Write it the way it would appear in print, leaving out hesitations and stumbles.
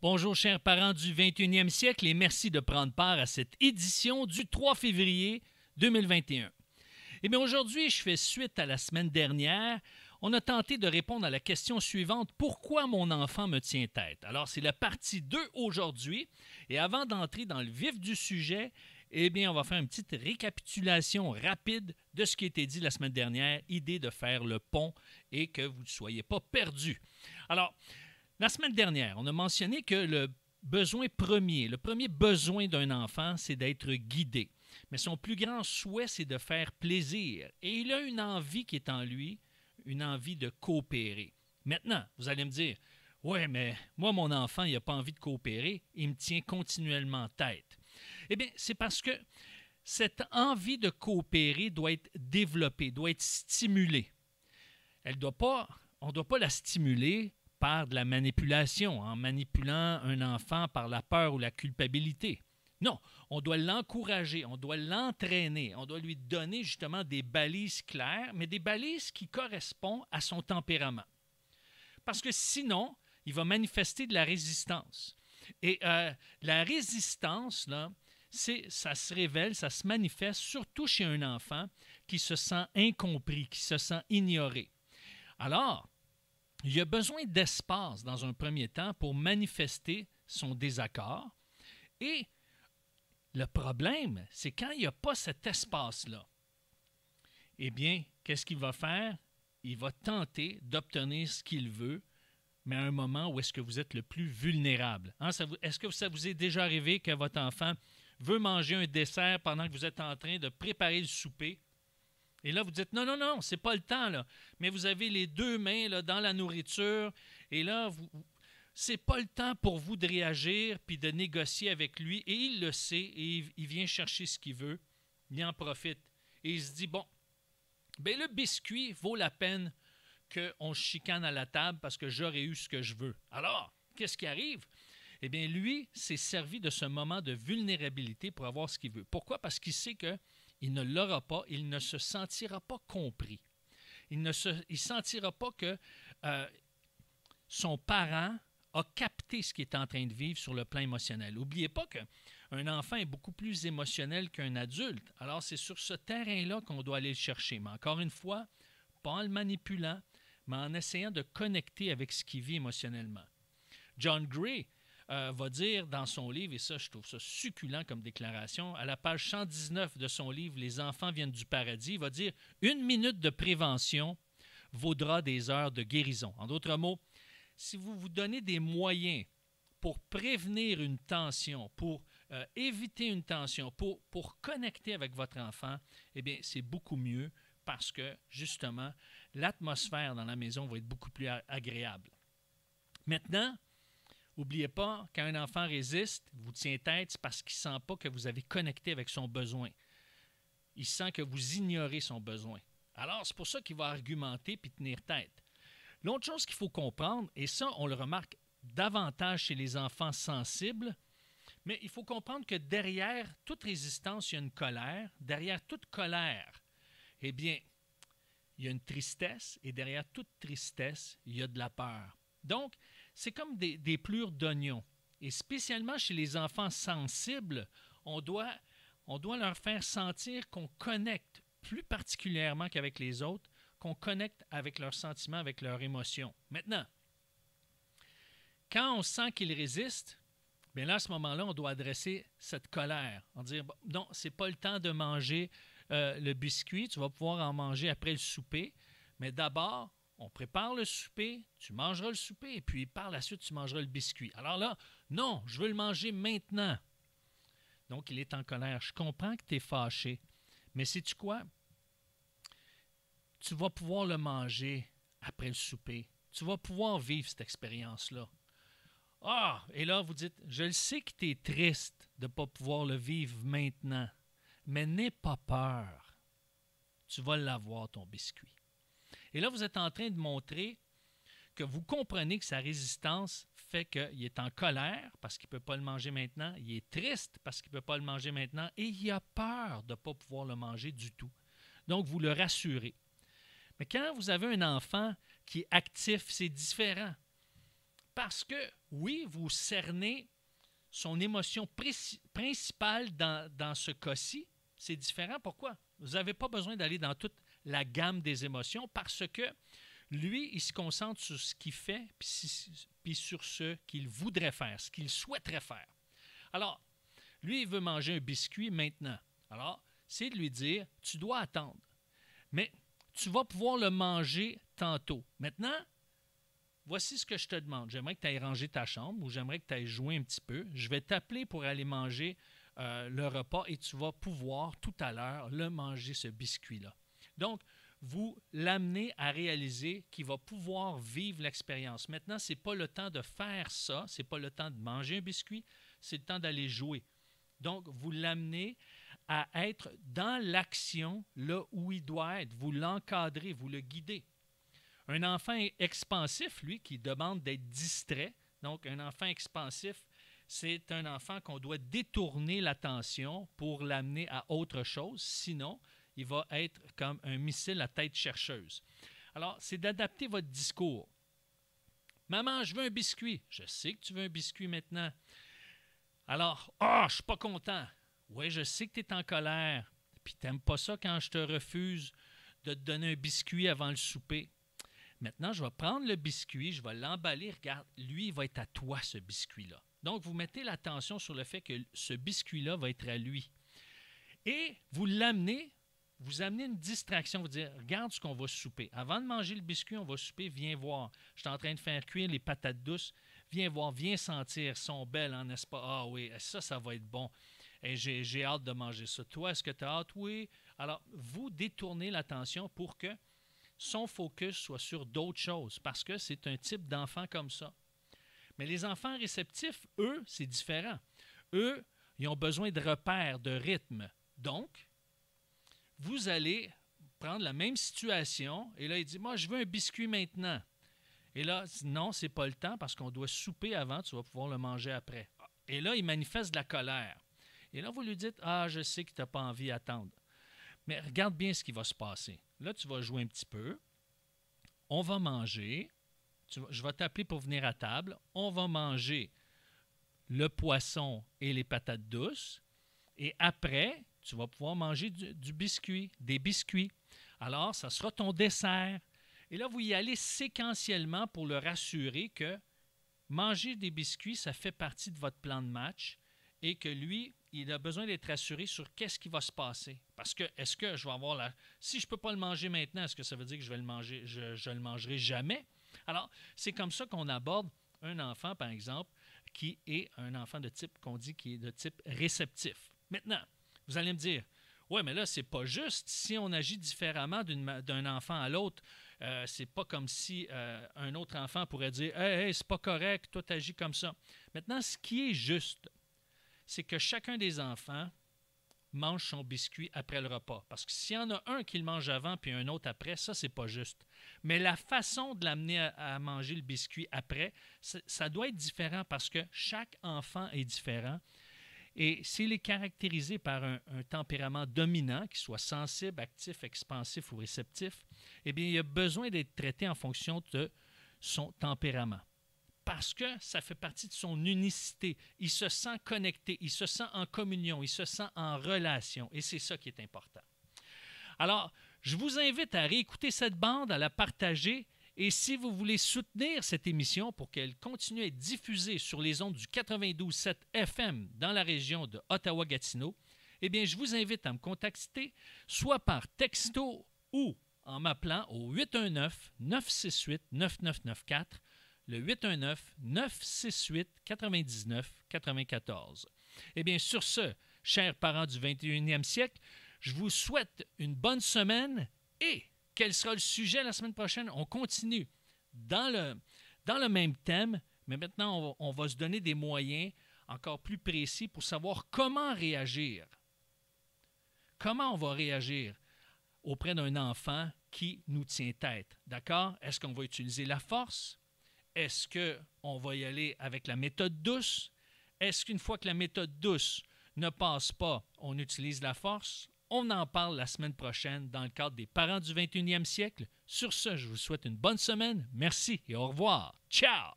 Bonjour chers parents du 21e siècle et merci de prendre part à cette édition du 3 février 2021. Eh bien aujourd'hui, je fais suite à la semaine dernière. On a tenté de répondre à la question suivante: pourquoi mon enfant me tient tête? Alors c'est la partie 2 aujourd'hui et avant d'entrer dans le vif du sujet, eh bien on va faire une petite récapitulation rapide de ce qui a été dit la semaine dernière, idée de faire le pont et que vous ne soyez pas perdus. Alors, la semaine dernière, on a mentionné que le premier besoin d'un enfant, c'est d'être guidé. Mais son plus grand souhait, c'est de faire plaisir. Et il a une envie qui est en lui, une envie de coopérer. Maintenant, vous allez me dire, « Ouais, mais moi, mon enfant, il n'a pas envie de coopérer, il me tient continuellement tête. » Eh bien, c'est parce que cette envie de coopérer doit être développée, doit être stimulée. On ne doit pas la stimuler par de la manipulation, en manipulant un enfant par la peur ou la culpabilité. Non, on doit l'encourager, on doit l'entraîner, on doit lui donner justement des balises claires, mais des balises qui correspondent à son tempérament. Parce que sinon, il va manifester de la résistance. Et la résistance, là, ça se révèle, ça se manifeste surtout chez un enfant qui se sent incompris, qui se sent ignoré. Alors, il y a besoin d'espace dans un premier temps pour manifester son désaccord. Et le problème, c'est quand il n'y a pas cet espace-là, eh bien, qu'est-ce qu'il va faire? Il va tenter d'obtenir ce qu'il veut, mais à un moment où est-ce que vous êtes le plus vulnérable. Hein, est-ce que ça vous est déjà arrivé que votre enfant veut manger un dessert pendant que vous êtes en train de préparer le souper? Et là, vous dites, non, c'est pas le temps, là. Mais vous avez les deux mains là, dans la nourriture, et là, c'est pas le temps pour vous de réagir puis de négocier avec lui, et il le sait, et il vient chercher ce qu'il veut, il en profite. Et il se dit, bon, ben le biscuit vaut la peine qu'on se chicane à la table parce que j'aurais eu ce que je veux. Alors, qu'est-ce qui arrive? Eh bien, lui s'est servi de ce moment de vulnérabilité pour avoir ce qu'il veut. Pourquoi? Parce qu'il sait que il ne l'aura pas, il ne se sentira pas compris. Il ne sentira pas que son parent a capté ce qu'il est en train de vivre sur le plan émotionnel. N'oubliez pas qu'un enfant est beaucoup plus émotionnel qu'un adulte. Alors, c'est sur ce terrain-là qu'on doit aller le chercher. Mais encore une fois, pas en le manipulant, mais en essayant de connecter avec ce qu'il vit émotionnellement. John Gray va dire dans son livre, et ça, je trouve ça succulent comme déclaration, à la page 119 de son livre « Les enfants viennent du paradis », il va dire « Une minute de prévention vaudra des heures de guérison ». En d'autres mots, si vous vous donnez des moyens pour prévenir une tension, pour éviter une tension, pour connecter avec votre enfant, eh bien, c'est beaucoup mieux parce que, justement, l'atmosphère dans la maison va être beaucoup plus agréable. Maintenant, n'oubliez pas, quand un enfant résiste, vous tient tête, c'est parce qu'il ne sent pas que vous avez connecté avec son besoin. Il sent que vous ignorez son besoin. Alors, c'est pour ça qu'il va argumenter puis tenir tête. L'autre chose qu'il faut comprendre, et ça, on le remarque davantage chez les enfants sensibles, mais il faut comprendre que derrière toute résistance, il y a une colère. Derrière toute colère, eh bien, il y a une tristesse, et derrière toute tristesse, il y a de la peur. Donc, c'est comme des plures d'oignons. Et spécialement chez les enfants sensibles, on doit leur faire sentir qu'on connecte, plus particulièrement qu'avec les autres, qu'on connecte avec leurs sentiments, avec leurs émotions. Maintenant, quand on sent qu'ils résistent, bien là, à ce moment-là, on doit adresser cette colère. On dit, bon, non, c'est pas le temps de manger le biscuit, tu vas pouvoir en manger après le souper, mais d'abord, on prépare le souper, tu mangeras le souper, et puis par la suite, tu mangeras le biscuit. Alors là, non, je veux le manger maintenant. Donc, il est en colère. Je comprends que tu es fâché, mais sais-tu quoi? Tu vas pouvoir le manger après le souper. Tu vas pouvoir vivre cette expérience-là. Ah! Et là, vous dites, je le sais que tu es triste de ne pas pouvoir le vivre maintenant, mais n'aie pas peur. Tu vas l'avoir, ton biscuit. Et là, vous êtes en train de montrer que vous comprenez que sa résistance fait qu'il est en colère parce qu'il ne peut pas le manger maintenant, il est triste parce qu'il ne peut pas le manger maintenant et il a peur de ne pas pouvoir le manger du tout. Donc, vous le rassurez. Mais quand vous avez un enfant qui est actif, c'est différent. parce que, oui, vous cernez son émotion principale dans ce cas-ci. C'est différent. Pourquoi? Vous n'avez pas besoin d'aller dans toute la gamme des émotions parce que lui, il se concentre sur ce qu'il fait puis sur ce qu'il voudrait faire, ce qu'il souhaiterait faire. Alors, lui, il veut manger un biscuit maintenant. Alors, c'est de lui dire, tu dois attendre. Mais tu vas pouvoir le manger tantôt. Maintenant, voici ce que je te demande. J'aimerais que tu ailles ranger ta chambre ou j'aimerais que tu ailles jouer un petit peu. Je vais t'appeler pour aller manger le repas et tu vas pouvoir tout à l'heure le manger, ce biscuit-là. Donc, vous l'amenez à réaliser qu'il va pouvoir vivre l'expérience. Maintenant, ce n'est pas le temps de faire ça, ce n'est pas le temps de manger un biscuit, c'est le temps d'aller jouer. Donc, vous l'amenez à être dans l'action, là où il doit être. Vous l'encadrez, vous le guidez. Un enfant expansif, lui, qui demande d'être distrait, donc un enfant expansif, c'est un enfant qu'on doit détourner l'attention pour l'amener à autre chose, sinon il va être comme un missile à tête chercheuse. Alors, c'est d'adapter votre discours. Maman, je veux un biscuit. Je sais que tu veux un biscuit maintenant. Alors, je ne suis pas content. Oui, je sais que tu es en colère. Puis tu n'aimes pas ça quand je te refuse de te donner un biscuit avant le souper. Maintenant, je vais prendre le biscuit, je vais l'emballer. Regarde, lui, il va être à toi, ce biscuit-là. Donc, vous mettez l'attention sur le fait que ce biscuit-là va être à lui. Et vous l'amenez. Vous amenez une distraction, vous dites, regarde ce qu'on va souper. Avant de manger le biscuit, on va souper, viens voir. Je suis en train de faire cuire les patates douces. Viens voir, viens sentir, elles sont belles, hein, n'est-ce pas? Ah oui, ça va être bon. Et j'ai hâte de manger ça. Toi, est-ce que tu as hâte? Oui. Alors, vous détournez l'attention pour que son focus soit sur d'autres choses, parce que c'est un type d'enfant comme ça. Mais les enfants réceptifs, eux, c'est différent. Eux, ils ont besoin de repères, de rythme. Donc, vous allez prendre la même situation et là, il dit, moi, je veux un biscuit maintenant. Et là, non, c'est pas le temps parce qu'on doit souper avant, tu vas pouvoir le manger après. Et là, il manifeste de la colère. Et là, vous lui dites, je sais que tu n'as pas envie d'attendre. Mais regarde bien ce qui va se passer. Là, tu vas jouer un petit peu. On va manger. Je vais t'appeler pour venir à table. On va manger le poisson et les patates douces. Et après, tu vas pouvoir manger du biscuit, des biscuits. Alors, ça sera ton dessert. Et là, vous y allez séquentiellement pour le rassurer que manger des biscuits, ça fait partie de votre plan de match et que lui, il a besoin d'être rassuré sur qu'est-ce qui va se passer. Parce que, est-ce que je vais avoir la... Si je ne peux pas le manger maintenant, est-ce que ça veut dire que je vais le manger, je le mangerai jamais? Alors, c'est comme ça qu'on aborde un enfant, par exemple, qui est un enfant de type, qu'on dit qui est de type réceptif. Maintenant, vous allez me dire, ouais, mais là, c'est pas juste. Si on agit différemment d'un enfant à l'autre, c'est pas comme si un autre enfant pourrait dire, hey, c'est pas correct, toi, tu agis comme ça. Maintenant, ce qui est juste, c'est que chacun des enfants mange son biscuit après le repas. Parce que s'il y en a un qui le mange avant puis un autre après, ça, c'est pas juste. Mais la façon de l'amener à manger le biscuit après, ça doit être différent parce que chaque enfant est différent. Et s'il est caractérisé par un tempérament dominant, qu'il soit sensible, actif, expansif ou réceptif, eh bien, il a besoin d'être traité en fonction de son tempérament. Parce que ça fait partie de son unicité. Il se sent connecté, il se sent en communion, il se sent en relation. Et c'est ça qui est important. Alors, je vous invite à réécouter cette bande, à la partager. Et si vous voulez soutenir cette émission pour qu'elle continue à être diffusée sur les ondes du 92.7 FM dans la région de Ottawa-Gatineau, eh bien, je vous invite à me contacter soit par texto ou en m'appelant au 819-968-9994, le 819-968-9994. Eh bien, sur ce, chers parents du 21e siècle, je vous souhaite une bonne semaine et quel sera le sujet la semaine prochaine? On continue dans le même thème, mais maintenant, on va se donner des moyens encore plus précis pour savoir comment réagir. Comment on va réagir auprès d'un enfant qui nous tient tête. D'accord? Est-ce qu'on va utiliser la force? Est-ce qu'on va y aller avec la méthode douce? Est-ce qu'une fois que la méthode douce ne passe pas, on utilise la force? On en parle la semaine prochaine dans le cadre des parents du 21e siècle. Sur ce, je vous souhaite une bonne semaine. Merci et au revoir. Ciao!